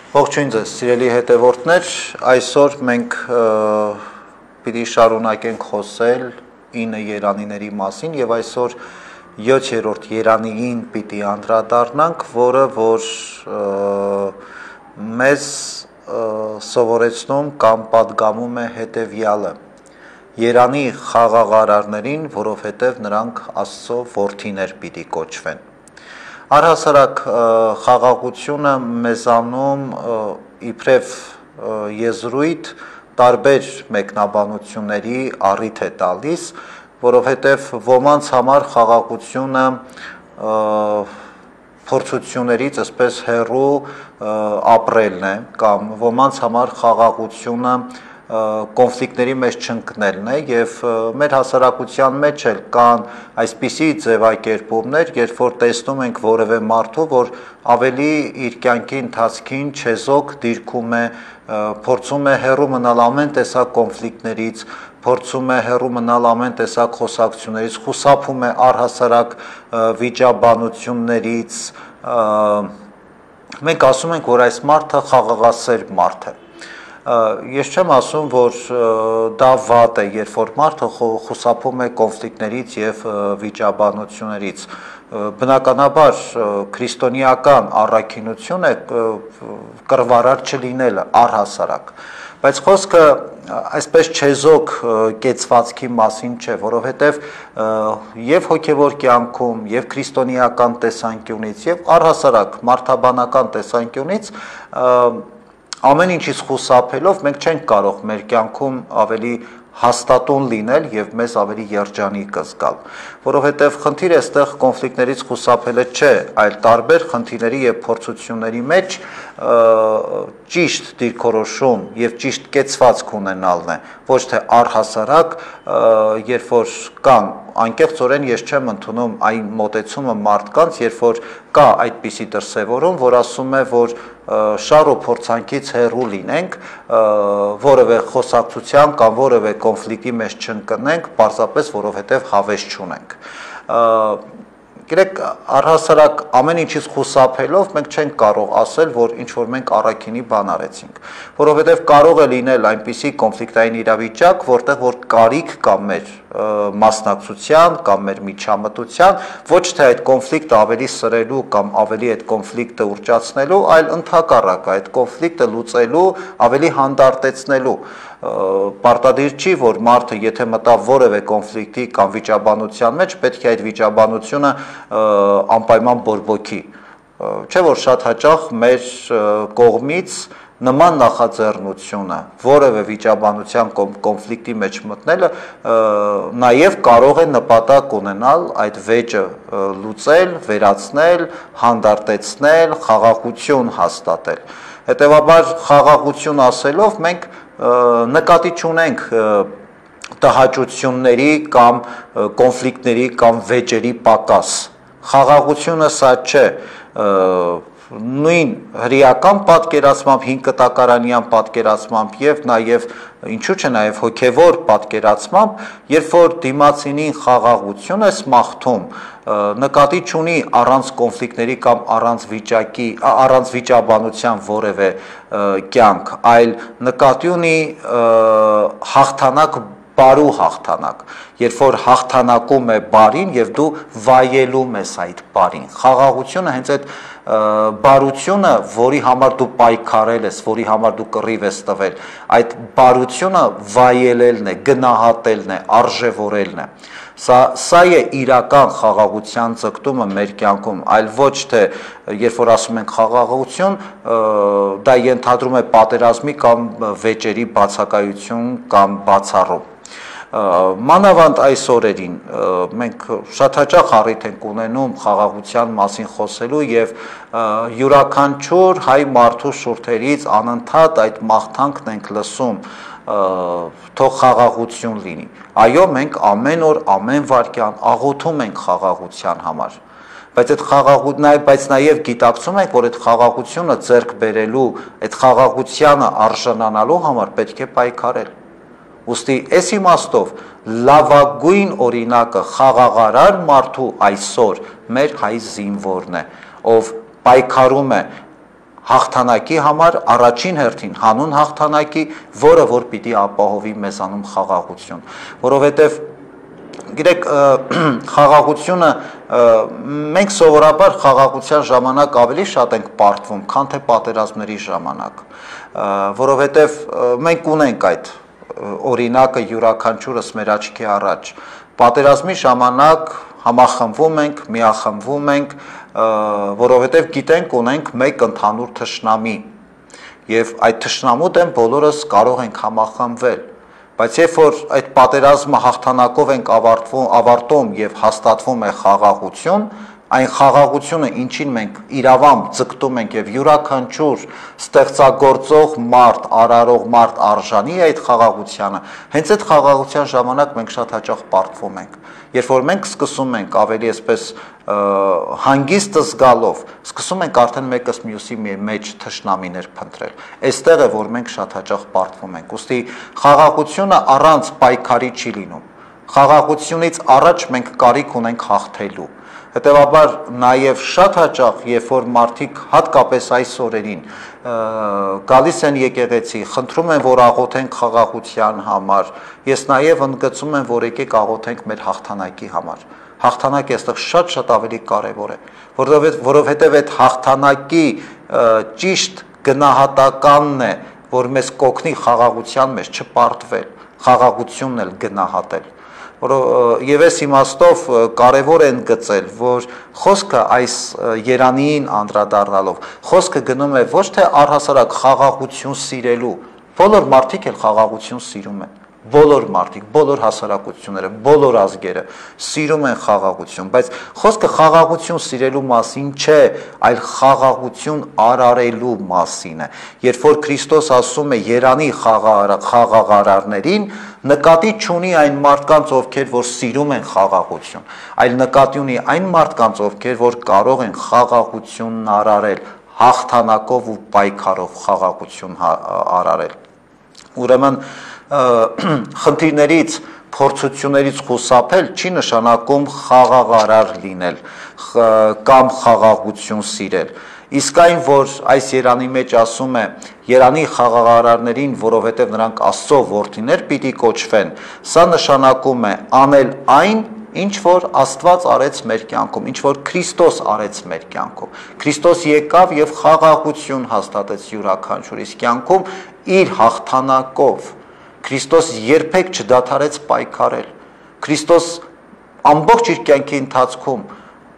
Ողջույն ձեզ, սիրելի հետևորդներ, այսօր մենք պիտի շարունակենք խոսել 9 երանիների մասին եւ այսօր 7-րդ երանիին պիտի անդրադառնանք, որը որ մեզ սովորեցնում կամ պատգամում է հետեւյալը. Երանի խաղաղարարներին, որովհետեւ նրանք Աստծո որդիներ պիտի կոչվեն։ Առհասարակ խաղաղությունը մեզանում իբրև եզրույթ տարբեր մեկնաբանությունների առիթ է տալիս, որովհետև ոմանց համար խաղաղությունը փորձություններից այսպես հեռու ապրելն է, կամ ոմանց համար խաղաղությունը կոնֆլիկտների մեջ չընկնելն է եւ մեր հասարակության մեջ էլ կան այսպիսի ձևակերպումներ, երբ որ տեսնում ենք որևէ մարդու, որ ավելի իր կյանքի ընթացքին չեզոք դիրքում է, փորձում է հեռու մնալ ամեն տեսակ կոնֆլիկտներից, փորձում է հեռու մնալ ամեն տեսակ խոսակցություններից, խուսափում է առհասարակ վիճաբանություններից, մենք ասում ենք, որ այս մարդը խաղաղասեր մարդ է։ Ես չեմ ասում, որ դա վատ է, երբ որ մարդը խուսափում է կոնֆլիկտներից եւ վիճաբանություններից։ Բնականաբար քրիստոնեական առաքինություն է կռվարար չլինելը առհասարակ, բայց խոսքը այսպես չեզոք կեցվածքի մասին չէ, որովհետեւ եւ հոգեվոր կյանքում, եւ քրիստոնեական տեսանկյունից, եւ առհասարակ մարդաբանական տեսանկյունից ամեն ինչից խուսափելով մենք չենք կարող մեր կյանքում ավելի հաստատուն լինել եւ մեզ ավելի երջանիկ զգալ, որովհետեւ խնդիրը այստեղ կոնֆլիկտներից խուսափելը չէ, այլ տարբեր խնդիրների եւ փորձությունների մեջ ճիշտ դիրքորոշում եւ ճիշտ կեցվածք ունենալն է, ոչ թե առհասարակ, երբ որ կան անկեղծորեն ես չեմ ընդունում այն մոտեցումը մարդկանց, երբ որ կա այդպիսի դրսևորում, որ ասում է, որ շար ու փորձանքից հեռու լինենք, որևէ խոսակցության կամ որևէ կոնֆլիկտի մեջ չընկնենք, պարզապես որովհետև հավես չունենք։ Գիտեք, առհասարակ ամեն ինչից խուսափելով մենք չենք կարող ասել, որ ինչ որ մենք առաքինի բան արեցինք, որովհետև կարող է լինել այնպիսի կոնֆլիկտային իրավիճակ, որտեղ որ կարիք կա մեր մասնակցության կամ մեր միջամտության, ոչ թե այդ կոնֆլիկտը ավելի սրելու կամ ավելի այդ կոնֆլիկտը ուռճացնելու, այլ ընդհակառակը այդ կոնֆլիկտը լուծելու, ավելի հանդարտեցնելու։ Պարտադիր չի, որ մարդը եթե մտավ որևէ կոնֆլիկտի կամ վիճաբանության մեջ, պետք է այդ վիճաբանությունը անպայման բորբոքի։ Չէ՞ որ շատ հաճախ մեր կողմից նման նախաձեռնությունը, որևէ վիճաբանության կոնֆլիկտի մեջ մտնելը նաև կարող է նպատակ ունենալ այդ վեճը լուծել, վերացնել, հանդարտեցնել, խաղաղություն հաստատել։ Հետևաբար խաղաղություն ասելով մենք նկատի չունենք տհաճությունների կամ կոնֆլիկտների կամ վեճերի պակաս։ Խաղաղությունը սա չէ, նույն հրեական պատկերացմամբ, հինկտակարանյան պատկերացմամբ եւ նաեւ ինչու՞ չէ նաեւ հոգեվոր պատկերացմամբ, երբ որ դիմացինին խաղաղություն ես մաղթում, նկատի չունի առանց կոնֆլիկտների կամ առանց վիճաբանության որևէ կյանք, այլ նկատի ունի հաղթանակ բարու հաղթանակ, երբ որ հաղթանակում է բարին եւ դու վայելում ես այդ բարին։ Խաղաղությունը հենց այդ բարությունը, որի համար դու պայքարել ես, որի համար դու կռիվ ես տվել, այդ բարությունը վայելելն է, գնահատելն է, արժևորելն է։ Սա է իրական խաղաղության ձգտումը մեր կյանքում, այլ ոչ թե երբ որ ասում ենք խաղաղություն, դա ենթադրում է պատերազմի կամ վեճերի բացակայություն կամ բացառում։ Մանավանդ այս օրերին մենք շատ հաճախ առիթ ենք ունենում խաղաղության մասին խոսելու եւ յուրաքանչյուր հայ մարդու շուրթերից անընդհատ այդ մաղթանքն ենք լսում, թող խաղաղություն լինի։ Այո, մենք ամեն օր, ամեն վայրկյան աղոթում ենք խաղաղության համար, բայց նաեւ գիտակցում ենք, որ այդ խաղաղությունը ձեռք բերելու, այդ խաղաղությանը արժանանալու համար պետք է պայքարել։ Ուստի այս իմաստով լավագույն օրինակը խաղաղարար մարդու այսօր մեր հայ զինվորն է, ով պայքարում է հաղթանակի համար առաջին հերթին հանուն հաղթանակի, որը որ պիտի ապահովի մեզանում խաղաղություն, որովհետև գիտեք խաղաղությունը մենք սովորաբար խաղաղության ժամանակ ավելի շատ ենք պարտվում, քան թե պատերազմների ժամանակ, որովհետև մենք ունենք այդ օրինակը յուրաքանչյուրս մեր աչքի առաջ, պատերազմի ժամանակ համախմբվում ենք, միախմբվում ենք, որովհետև գիտենք ունենք մեկ ընդհանուր թշնամի եւ այդ թշնամու դեմ բոլորս կարող ենք համախմբվել, բայց երբ որ այդ պատերազմը հաղթանակով ենք ավարտում եւ հաստատվում է խաղաղություն, այն խաղաղությունը, ինչին մենք իրավամբ ձգտում ենք եւ յուրաքանչյուր ստեղծագործող մարդ, արարող մարդ արժանի է այդ խաղաղությանը, հենց այդ խաղաղության ժամանակ մենք շատ հաճախ պարտվում ենք։ Երբ որ մենք սկսում ենք ավելի այսպես հանգիստ զգալով, սկսում ենք արդեն մեկս մյուսի մեջ թշնամիներ փնտրել։ Այստեղ է, որ մենք շատ հաճախ պարտվում ենք։ Ուստի խաղաղությունը առանց պայքարի չի լինում։ Խաղաղությունից առաջ մենք կարիք ունենք հաղթելու։ Հետևաբար նաև շատ հաճախ, երբ որ մարդիկ հատկապես այս օրերին գալիս են եկեղեցի, խնդրում են, որ աղոթենք խաղաղության համար, ես նաև ընդգծում եմ, որ եկեք աղոթենք մեր հաղթանակի համար։ Հաղթանակը այստեղ շատ ավելի կարևոր է, որովհետև այդ հաղթանակի ճիշտ գնահատականն է, որ մեզ կօգնի խաղաղության մեջ չպարտվել, խաղաղությունն էլ գնահատել։ Եվ այս իմաստով կարևոր է ընդգծել, որ խոսքը այս երանիին անդրադառնալով, խոսքը գնում է ոչ թե առհասարակ խաղաղություն սիրելու, բոլոր մարդիկ էլ խաղաղություն սիրում են, բոլոր մարդիկ, բոլոր հասարակությունները, բոլոր ազգերը սիրում են խաղաղություն, բայց խոսքը խաղաղություն սիրելու մասին չէ, այլ խաղաղություն արարելու մասին է։ Երբ որ Քրիստոս ասում է երանի խաղաղարարներին, նկատի չունի այն մարդկանց, ովքեր որ սիրում են խաղաղություն, այլ նկատի ունի այն մարդկանց, ովքեր որ կարող են խաղաղությունն արարել, հաղթանակով ու պայքարով խաղաղություն արարել։ Ուրեմն խնդիրներից, փորձություններից խուսափել չի նշանակում խաղաղարար լինել կամ խաղաղություն սիրել։ Իսկ այն, որ այս երանի մեջ ասում է երանի խաղաղարարներին, որովհետև նրանք Աստծո որդիներ պիտի կոչվեն, սա նշանակում է անել այն, ինչ որ Աստված արեց մեր կյանքում, ինչ որ Քրիստոս արեց մեր կյանքում։ Քրիստոս եկավ եւ խաղաղություն հաստատեց յուրաքանչյուրիս կյանքում իր հաղթանակով։ Քրիստոս երբեք չդադարեց պայքարել։ Քրիստոս ամբողջ իր կյանքի ընթացքում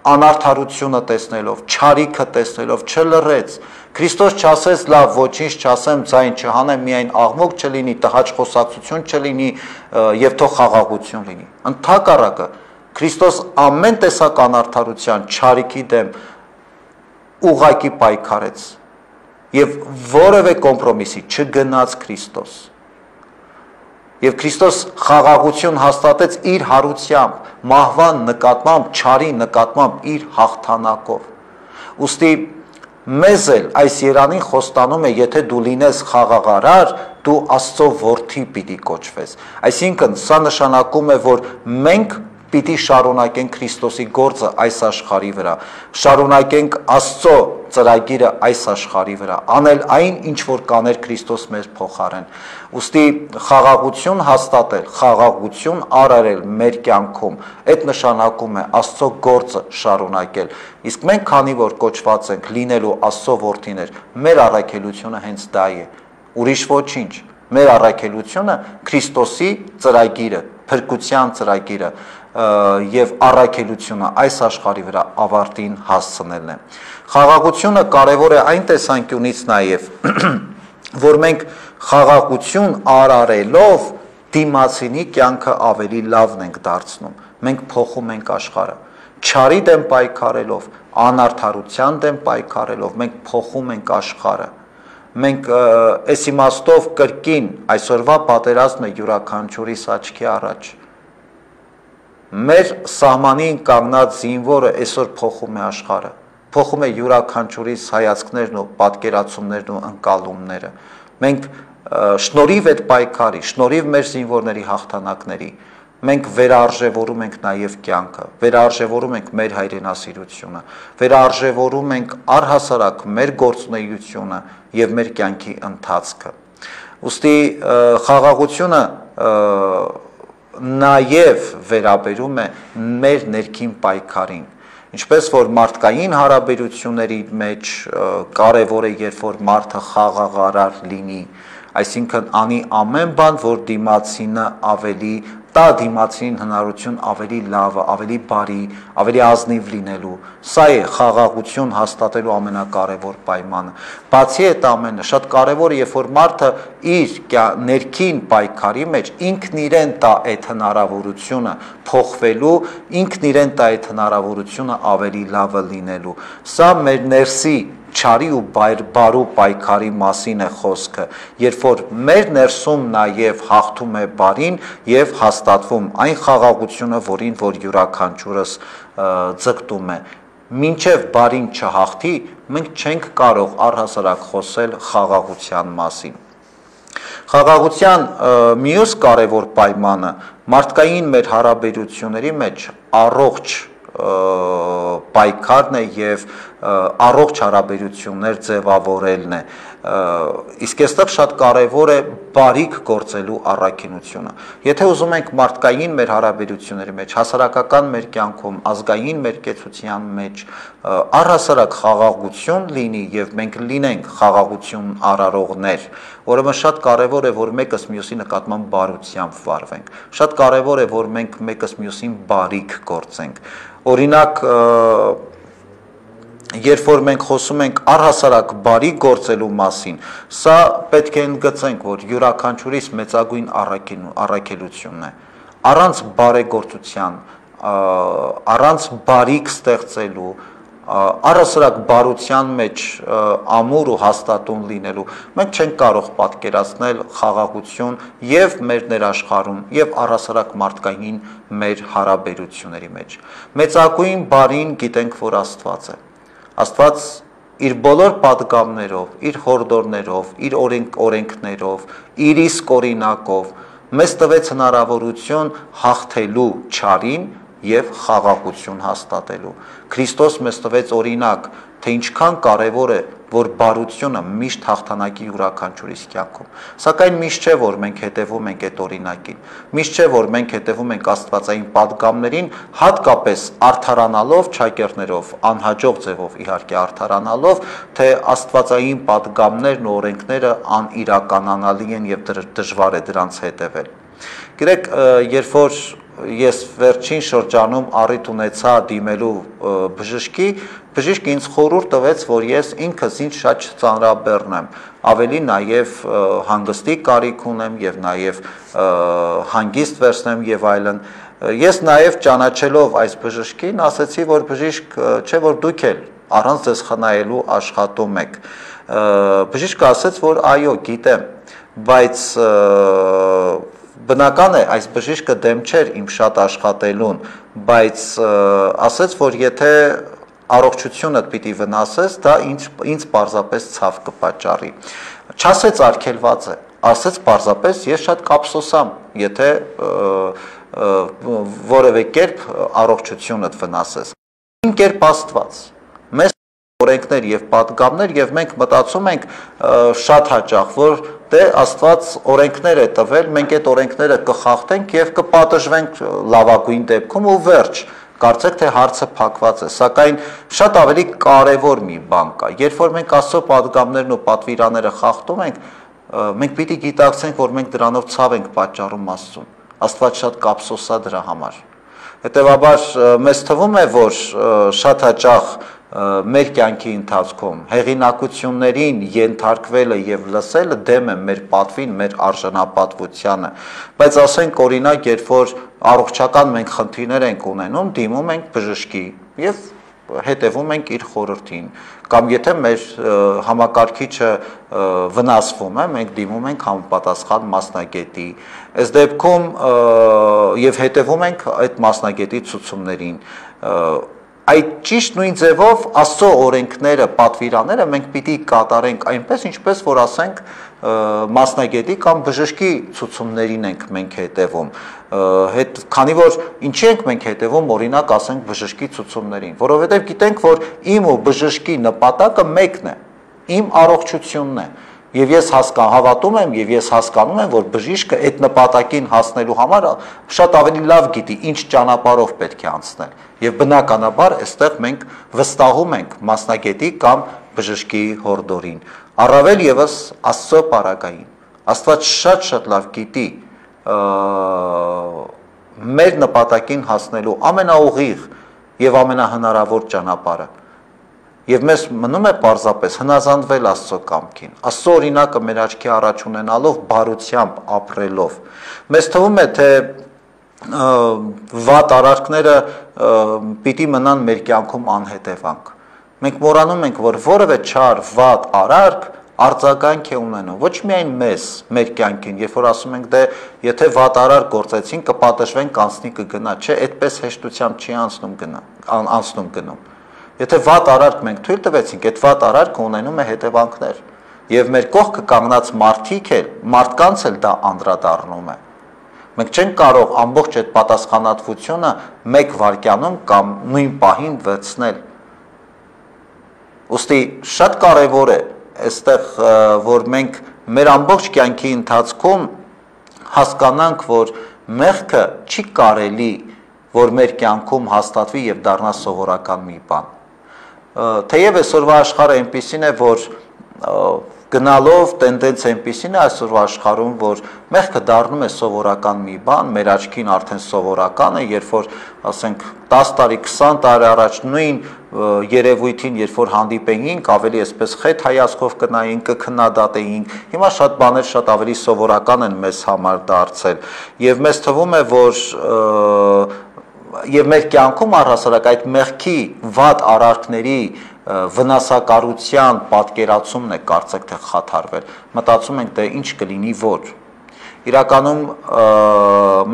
անարդարությունը տեսնելով, չարիքը տեսնելով չլռեց։ Քրիստոս չասեց լավ, ոչինչ չասեմ, ձայն չհանեմ, միայն աղմուկ չլինի, տհաճ խոսակցություն չլինի եւ թող խաղաղություն լինի։ Ընդհակառակը Քրիստոս ամեն տեսակ անարդարության, չարիքի դեմ ուղղակի պայքարեց եւ որևէ կոմպրոմիսի չգնաց Քրիստոս։ Եվ Քրիստոս խաղաղություն հաստատեց իր հարությամբ, մահվան նկատմամբ, չարի նկատմամբ իր հաղթանակով։ Ուստի մեզ էլ այս երանին խոստանում է, եթե դու լինես խաղաղարար, դու Աստծո որդի պիտի կոչվես։ Այսինքն սա նշանակում է, որ մենք պիտի շարունակենք Քրիստոսի գործը այս աշխարհի վրա, շարունակենք Աստծո ծրագիրը այս աշխարհի վրա, անել այն, ինչ որ կաներ Քրիստոս մեր փոխարեն։ Ուստի խաղաղություն հաստատել, խաղաղություն արարել մեր կյանքում, այդ նշանակում է Աստծո գործը շարունակել։ Իսկ մենք քանի որ կոչված ենք լինելու Աստծո որդիներ, մեր առաքելությունը հենց դա է, ուրիշ ոչինչ։ Մեր առաքելությունը Քրիստոսի ծրագիրը, փրկության ծրագիրը եւ առաքելությունը այս աշխարհի վրա ավարտին հասցնելն է։ Խաղաղությունը կարևոր է այն տեսանկյունից նաեւ, որ մենք խաղաղություն արարելով դիմացինի կյանքը ավելի լավն ենք դարձնում։ Մենք փոխում ենք աշխարհը։ Չարի դեմ պայքարելով, անարդարության դեմ պայքարելով մենք փոխում ենք աշխարհը։ Մենք այս իմաստով կրկին այսօրվա պատերազմը յուրաքանչյուրիս աչքի առաջ։ Մեր սահմանին կանգնած զինվորը այսօր փոխում է աշխարհը, փոխում է յուրաքանչյուրիս հայացքներն ու պատկերացումներն ու ընկալումները։ Մենք շնորհիվ այդ պայքարի, շնորհիվ մեր զինվորների հաղթանակների, մենք վերարժևորում ենք նաև կյանքը, վերարժևորում ենք մեր հայրենասիրությունը, վերարժևորում ենք առհասարակ մեր գործունեությունը եւ մեր կյանքի ընթացքը։ Ուստի խաղաղությունը նաև վերաբերում է մեր ներքին պայքարին, ինչպես որ մարդկային հարաբերությունների մեջ կարևոր է, երբ որ մարդը խաղաղարար լինի, այսինքն անի ամեն բան, որ դիմացինը ավելի տա դիմացին հնարություն ավելի լավը, ավելի բարի, ավելի ազնիվ լինելու։ Սա է խաղաղություն հաստատելու ամենակարևոր պայմանը։ Բացի այդ ամենը, շատ կարևոր է, երբ որ մարդը իր ներքին պայքարի մեջ ինքն իրեն տա այդ հնարավորությունը փոխվելու, ինքն իրեն տա այդ հնարավորությունը ավելի լավը լինելու։ Սա մեր ներսի չարի ու բարու պայքարի մասին է խոսքը, երբ որ մեր ներսում նաև հաղթում է բարին եւ հաստատվում այն խաղաղությունը, որին որ յուրաքանչյուրս ձգտում է։ Մինչև բարին չհաղթի, մենք չենք կարող առհասարակ խոսել խաղաղության մասին։ Խաղաղության մյուս կարևոր պայմանը մարդկային մեր հարաբերությունների մեջ առողջ պայքարն է եւ առողջ հարաբերություններ ձևավորելն է, իսկ այստեղ շատ կարևոր է բարիք գործելու առաքինությունը։ Եթե ուզում ենք մարդկային մեր հարաբերությունների մեջ, հասարակական մեր կյանքում, ազգային մեր կեցության մեջ առհասարակ խաղաղություն լինի եւ մենք լինենք խաղաղություն արարողներ, ուրեմն շատ կարևոր է, որ մեկս մյուսի նկատմամբ բարությամբ վարվենք։ Շատ կարևոր է, որ մենք մեկս մյուսին բարիք գործենք։ Օրինակ, երբ որ մենք խոսում ենք առհասարակ բարի գործելու մասին, սա պետք է ընդգծենք, որ յուրաքանչյուրիս մեծագույն առաքելությունն է։ Առանց բարեգործության, առանց բարիք ստեղծելու, առհասարակ բարության մեջ ամուր ու հաստատուն լինելու, մենք չենք կարող պատկերացնել խաղաղություն եւ մեր ներաշխարհում եւ առհասարակ մարդկային մեր հարաբերությունների մեջ։ Մեծագույն բարին գիտենք, որ Աստված է։ Աստված իր բոլոր պատգամներով, իր հորդորներով, իր օրենքներով, իր իսկ օրինակով մեզ տվեց հնարավորություն հաղթելու չարին եւ խաղաղություն հաստատելու։ Քրիստոս մեզ տվեց օրինակ, թե ինչքան կարևոր է, որ բարությունը միշտ հաղթանակի յուրաքանչյուրիս կյանքում։ Սակայն միշտ չէ, որ մենք հետևում ենք այդ օրինակին։ Միշտ չէ, որ մենք հետևում ենք աստվածային պատգամներին, հատկապես արդարանալով ճակերտներով, անհաջող ձևով իհարկե արդարանալով, թե աստվածային պատգամներն ու օրենքները անիրականանալի են եւ դժվար է դրանց հետևել։ Գիտեք, երբ որ ես վերջին շրջանում առիթ ունեցա դիմելու բժշկի, բժիշկը ինձ խորհուրդ տվեց, որ ես ինքս ինձ շատ չծանրաբեռնեմ, ավելի նաև հանգստի կարիք ունեմ եւ նաև հանգիստ վերցնեմ եւ այլն։ Ես նաև ճանաչելով այս բժշկին, ասացի, որ բժիշկ չէ, որ դուք էլ առանց ձեզ խնայելու աշխատում եք։ Բժիշկը ասաց, որ այո, գիտեմ, բայց բնական է, այս բժիշկը դեմ չէր իմ շատ աշխատելուն, բայց ասաց, որ եթե առողջությունդ պիտի վնասես, դա ինձ պարզապես ցավ կպատճառի։ Չասեց արգելված է, ասաց պարզապես ես շատ կապսոսամ, եթե որևէ կերպ առողջությունդ վնասես։ Ինչ կերպ Աստված մեզ օրենքներ եւ պատգամներ եւ մենք մտածում ենք շատ հաճախ, որ դե Աստված օրենքներ է տվել, մենք այդ օրենքները կխախտենք եւ կպատժվենք լավագույն դեպքում ու վերջ։ Կարծեք թե հարցը փակված է, սակայն շատ ավելի կարևոր մի բան կա։ Երբ որ մենք Աստծո պատգամներն ու պատվիրանները խախտում ենք, մենք պիտի գիտակցենք, որ մենք դրանով ցավ ենք պատճառում Աստծուն։ Աստված շատ կապսոսա դրա համար։ Հետևաբար մեզ թվում է, որ շատ հաճախ մեր կյանքի ընթացքում հեղինակություններին ենթարկվելը եւ լսելը դեմ է մեր պատվին, մեր արժանապատվությանը, բայց ասենք օրինակ, երբ որ առողջական մենք խնդիրներ ենք ունենում, դիմում ենք բժշկի եւ հետևում ենք իր խորհրդին, կամ եթե մեր համակարգիչը վնասվում է, մենք դիմում ենք համապատասխան մասնագետի, այս դեպքում եւ հետևում ենք այդ մասնագետի ցուցումներին։ այդ ճիշտ նույն ձևով Աստծո օրենքները, պատվիրանները մենք պիտի կատարենք այնպես, ինչպես որ ասենք մասնագետի կամ բժշկի ցուցումներին ենք մենք հետևում, քանի որ ինչի ենք մենք հետևում, օրինակ ասենք բժշկի ցուցումներին, որովհետև գիտենք, որ իմ ու բժշկի նպատակը մեկն է, իմ առողջությունն է, եւ ես հավատում եմ եւ ես հասկանում եմ, որ բժիշկը այդ նպատակին հասնելու համար շատ ավելի լավ գիտի, ինչ ճանապարհով պետք է անցնել, եւ բնականաբար այստեղ մենք վստահում ենք մասնագետի կամ բժշկի հորդորին, առավել եւս Աստծո պարագային, Աստված շատ լավ գիտի մեր նպատակին հասնելու ամենաուղիղ եւ ամենահնարավոր ճանապարհը եւ մեզ մնում է պարզապես հնազանդվել Աստծո կամքին, Աստծո օրինակը մեր աչքի առաջ ունենալով, բարությամբ ապրելով, մեզ թվում է, թե վատ արարքները պիտի մնան մեր կյանքում անհետևանք, մենք մոռանում ենք, որ որևէ չար վատ արարք արձագանք է ունենում, ոչ միայն մեզ, մեր կյանքին, երբ որ ասում ենք, դե եթե վատ արարք գործեցին, կպատժվեն, կանցնի կգնա, չէ, այդպես հեշտությամբ չի անցնում գնում, եթե վատ արարք մենք թույլ տվեցինք, այդ վատ արարքը ունենում է հետևանքներ, եւ մեր կողքը կանգնած մարդկանց էլ դա անդրադառնում է, մենք չենք կարող ամբողջ այդ պատասխանատվությունը մեկ վայրկյանում կամ նույն պահին վերցնել, ուստի շատ կարևոր է այստեղ, որ մենք մեր ամբողջ կյանքի ընթացքում հասկանանք, որ մեղքը չի կարելի, որ մեր կյանքում հաստատվի եւ դառնա սովորական մի բան, թեև այսօրվա աշխարհը այնպիսին է, որ գնալով տենդենս այնպիսին է այսօրվա աշխարհում, որ մեղքը դառնում է սովորական մի բան, մեր աչքին արդեն սովորական է, երբ որ ասենք 10 տարի, 20 տարի առաջ նույն երևույթին, երբ որ հանդիպեինք, ավելի այսպես խեթ հայացքով կնայինք, կքննադատեինք, հիմա շատ բաներ շատ ավելի սովորական են մեզ համար դարձել, եւ մեզ թվում է, որ եւ մեր կյանքում առհասարակ այդ մեղքի վատ արարքների վնասակարության պատկերացումն է կարծեք թե խաթարվել, մտածում ենք, թե ինչ կլինի, որ իրականում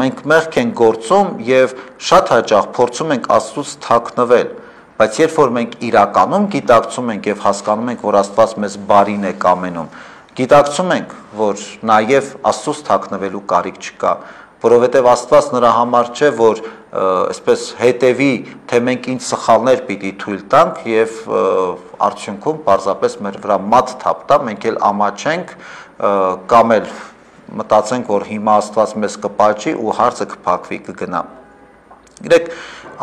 մենք մեղք ենք գործում եւ շատ հաճախ փորձում ենք Աստծուց թաքնվել, բայց երբ որ մենք իրականում գիտակցում ենք եւ հասկանում ենք, որ Աստված մեզ բարին է կամենում, գիտակցում ենք, որ նաեւ Աստծուց թաքնվելու կարիք չկա, որովհետև Աստված նրա համար չէ, որ այսպես հետևի, թե մենք ինչ սխալներ պիտի թույլ տանք եւ արդյունքում պարզապես մեր վրա մատ թափ տա, մենք էլ ամաչենք կամ էլ մտածենք, որ հիմա Աստված մեզ կպաճի ու հարցը կփակվի, կգնա։ Գիտեք,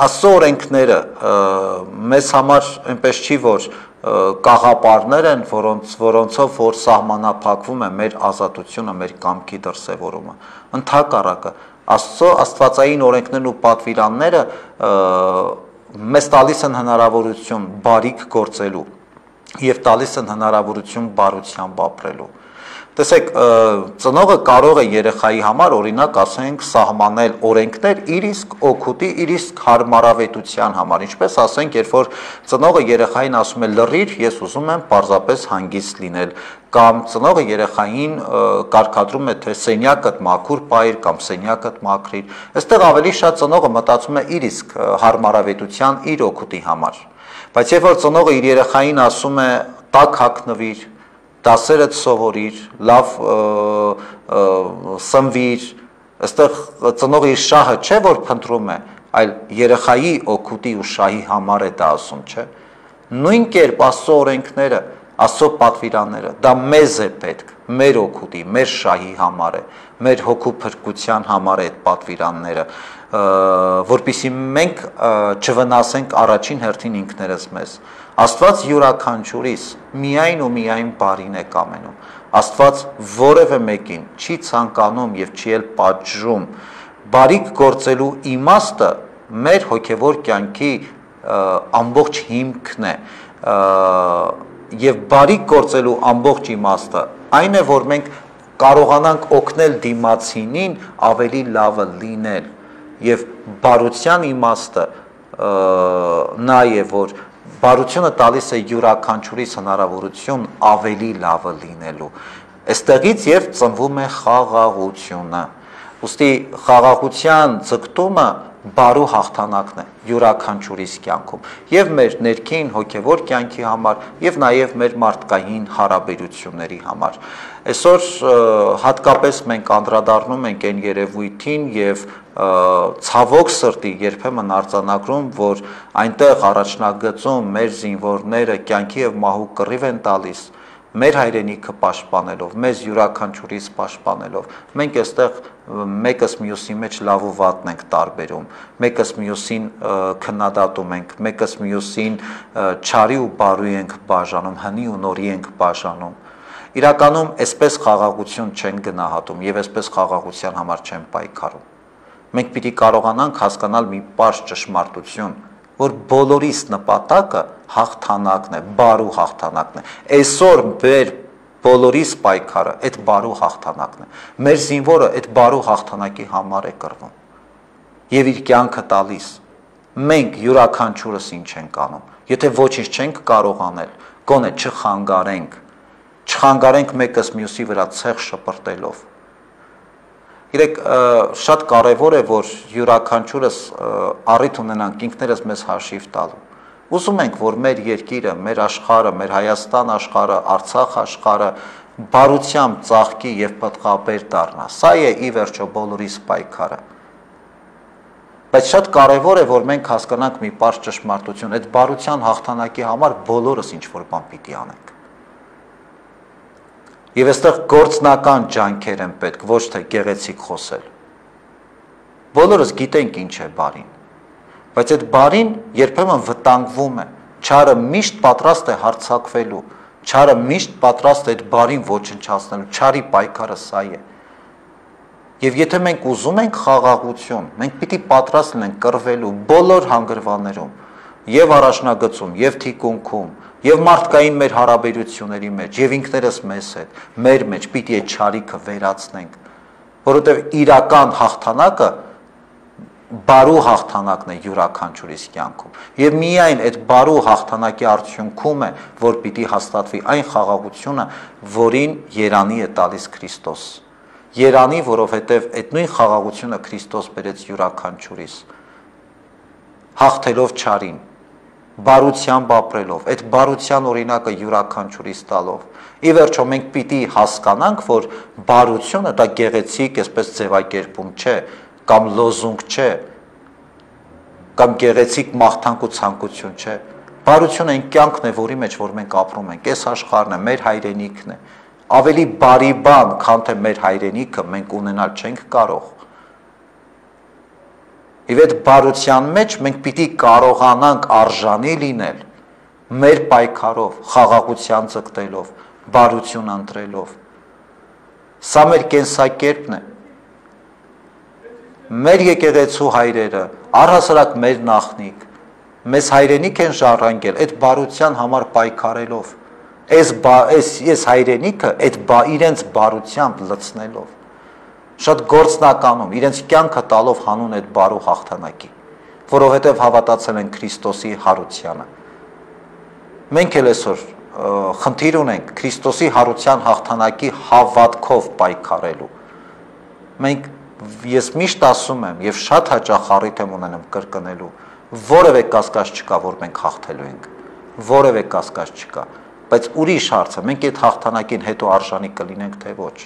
Աստծո օրենքները մեզ համար այնպես չի, որ կաղապարներ են, որոնցով որ սահմանափակվում է մեր ազատությունը, մեր կամքի դրսևորումը։ Ընդհակառակը, Աստծո աստվածային օրենքներն ու պատվիրանները մեզ տալիս են հնարավորություն բարիք գործելու եւ տալիս են հնարավորություն բարությամբ ապրելու։ Տեսեք, ծնողը կարող է երեխայի համար օրինակ ասենք սահմանել օրենքներ իր իսկ օգուտի, իր իսկ հարմարավետության համար, ինչպես ասենք, երբ որ ծնողը երեխային ասում է լռիր, ես ուզում եմ պարզապես հանգիստ լինել, կամ ծնողը երեխային կարգադրում է, թե սենյակդ մաքուր պահիր կամ սենյակդ մաքրիր, այստեղ ավելի շատ ծնողը մտածում է իր իսկ հարմարավետության, իր օգուտի համար, բայց երբ որ ծնողը իր երեխային ասում է տաք հագնվիր, դասերդ սովորիր, լավ սնվիր, այստեղ ծնողը իր շահը չէ, որ փնտրում է, այլ երեխայի օգուտի ու շահի համար է դա ասում, չէ։ Նույն կերպ Աստծո օրենքները, Աստծո պատվիրանները, դա մեզ է պետք, մեր օգուտի, մեր շահի համար է, մեր հոգու փրկության համար է այդ պատվիրանները, որպեսզի մենք չվնասենք առաջին հերթին ինքներս մեզ։ Աստված յուրաքանչյուրիս միայն ու միայն բարին է կամենում։ Աստված որևէ մեկին չի ցանկանում եւ չի էլ պատժում։ Բարիք գործելու իմաստը մեր հոգեվոր կյանքի ամբողջ հիմքն է։ Եվ բարիք գործելու ամբողջ իմաստը այն է, որ մենք կարողանանք օգնել դիմացինին ավելի լավը լինել։ Եվ բարության իմաստը նա է, որ բարությունը տալիս է յուրաքանչյուրիս հնարավորություն ավելի լավը լինելու։ Այստեղից եւ ծնվում է խաղաղությունը։ Ուստի խաղաղության ձգտումը բարու հաղթանակն է յուրաքանչյուրիս կյանքում եւ մեր ներքին հոգեվոր կյանքի համար եւ նաեւ մեր մարդկային հարաբերությունների համար։ Այսօր հատկապես մենք անդրադառնում ենք այն երևույթին եւ ցավոք սրտի երբեմն արձանագրում, որ այնտեղ առաջնագծում մեր զինվորները կյանքի եւ մահու կռիվ են տալիս մեր հայրենիքը պաշտպանելով, մեզ յուրաքանչյուրից պաշտպանելով, մենք այստեղ մեկս մյուսի մեջ լավ ու վատն ենք տարբերում, մեկս մյուսին քննադատում ենք, մեկս մյուսին չարի ու բարուի ենք բաժանում, հնի ու նորի ենք բաժանում։ Իրականում այսպես խաղաղություն չեն գնահատում եւ այսպես խաղաղության համար չեն պայքարում։ Մենք պիտի կարողանանք հասկանալ մի պարզ ճշմարտություն, որ բոլորիս նպատակը հաղթանակն է, բարու հաղթանակն է։ Այսօր մեր բոլորիս պայքարը այդ բարու հաղթանակն է։ Մեր զինվորը այդ բարու հաղթանակի համար է կռվում եւ իր կյանքը տալիս։ Մենք յուրաքանչյուրս ինչ ենք անում։ Եթե ոչինչ չենք կարող անել, գոնե չխանգարենք մեկս մյուսի վրա ցեղ շպրտելով։ Գիտեք, շատ կարևոր է, որ յուրաքանչյուրս առիթ ունենանք ինքներս մեզ հաշիվ տալու։ Ուզում ենք, որ մեր երկիրը, մեր աշխարհը, մեր Հայաստան աշխարհը, Արցախ աշխարհը բարությամբ ծաղկի եւ պտղաբեր դառնա։ Սա է ի վերջո բոլորիս պայքարը։ Բայց շատ կարևոր է, որ մենք հասկանանք մի պարզ ճշմարտություն, այդ բարության հաղթանակի համար բոլորս ինչ-որ բան պիտի անենք։ Եվ այստեղ գործնական ջանքեր են պետք, ոչ թե գեղեցիկ խոսել։ Բոլորս գիտենք ինչ է բարին, բայց այդ բարին երբեմն վտանգվում է, չարը միշտ պատրաստ է հարձակվելու, չարը միշտ պատրաստ է այդ բարին ոչնչացնելու, չարի պայքարը սա է։ Եվ եթե մենք ուզում ենք խաղաղություն, մենք պիտի պատրաստ լինենք կռվելու բոլոր հանգրվաններում, եւ առաջնագծում, եւ թիկունքում, եւ մարդկային մեր հարաբերությունների մեջ, եւ ինքներս մեզ հետ, մեր մեջ պիտի այդ չարիքը վերացնենք, որովհետեւ իրական հաղթանակը բարու հաղթանակն է յուրաքանչյուրիս կյանքում։ Եվ միայն այդ բարու հաղթանակի արդյունքում է, որ պիտի հաստատվի այն խաղաղությունը, որին երանի է տալիս Քրիստոս։ Երանի, որովհետև այդ նույն խաղաղությունը Քրիստոս բերեց յուրաքանչյուրիս, հաղթելով չարին, բարությամբ ապրելով, այդ բարության օրինակը յուրաքանչյուրիս տալով։ Ի վերջո մենք պիտի հասկանանք, որ բարությունը դա գեղեցիկ, այսպես ձևակերպում չէ, կամ լոզունգ չէ, կամ գեղեցիկ մաղթանք ու ցանկություն չէ։ Բարությունը այն կյանքն է, որի մեջ որ մենք ապրում ենք, այս աշխարհն է, մեր հայրենիքն է։ Ավելի բարի բան, քան թե մեր հայրենիքը մենք ունենալ չենք կարող։ Եվ այդ բարության մեջ մենք պիտի կարողանանք արժանի լինել մեր պայքարով, խաղաղության ձգտելով, բարություն ընտրելով։ Սա մեր կենսակերպն է։ Մեր եկեղեցու հայրերը, առհասարակ մեր նախնիկ, մեզ հայրենիք են ժառանգել այդ բարության համար պայքարելով։ Այս հայրենիքը իրենց բարությամբ լցնելով, շատ գործնականում, իրենց կյանքը տալով հանուն այդ բարու հաղթանակի, որովհետև հավատացել են Քրիստոսի հարությանը։ Մենք էլ այսօր խնդիր ունենք Քրիստոսի հարության հաղթանակի հավատքով պայքարելու։ Ես միշտ ասում եմ եւ շատ հաճախ առիթ եմ ունենում կրկնելու, որևէ կասկած չկա, որ մենք հաղթելու ենք, որևէ կասկած չկա, բայց ուրիշ հարցը, մենք այդ հաղթանակին հետո արժանի կլինենք թե ոչ։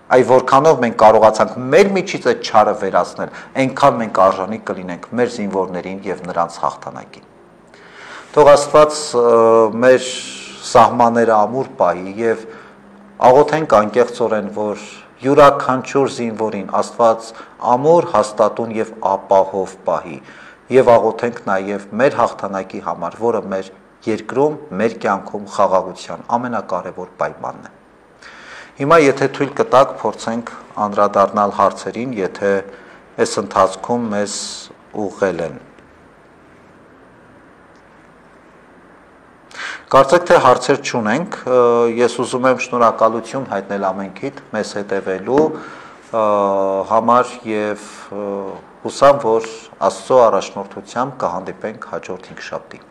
Այ որքանով մենք կարողացանք մեր միջից այդ չարը վերացնել, այնքան մենք արժանի կլինենք մեր զինվորներին եւ նրանց հաղթանակին։ Թող Աստված մեր սահմանները ամուր պահի եւ աղոթենք անկեղծորեն, որ յուրաքանչյուր զինվորին Աստված ամուր, հաստատուն եւ ապահով պահի եւ աղոթենք նաեւ մեր հաղթանակի համար, որը մեր երկրում, մեր կյանքում խաղաղության ամենակարևոր պայմանն է։ Հիմա եթե թույլ կտաք, փորձենք անդրադառնալ հարցերին, եթե այս ընթացքում մեզ ուղղել են։ Կարծեք թե հարցեր չունենք, ես ուզում եմ շնորհակալություն հայտնել ամենքիդ մեզ հետևելու համար եւ հուսամ, որ Աստծո առաջնորդությամբ կհանդիպենք հաջորդ 5 շաբթի։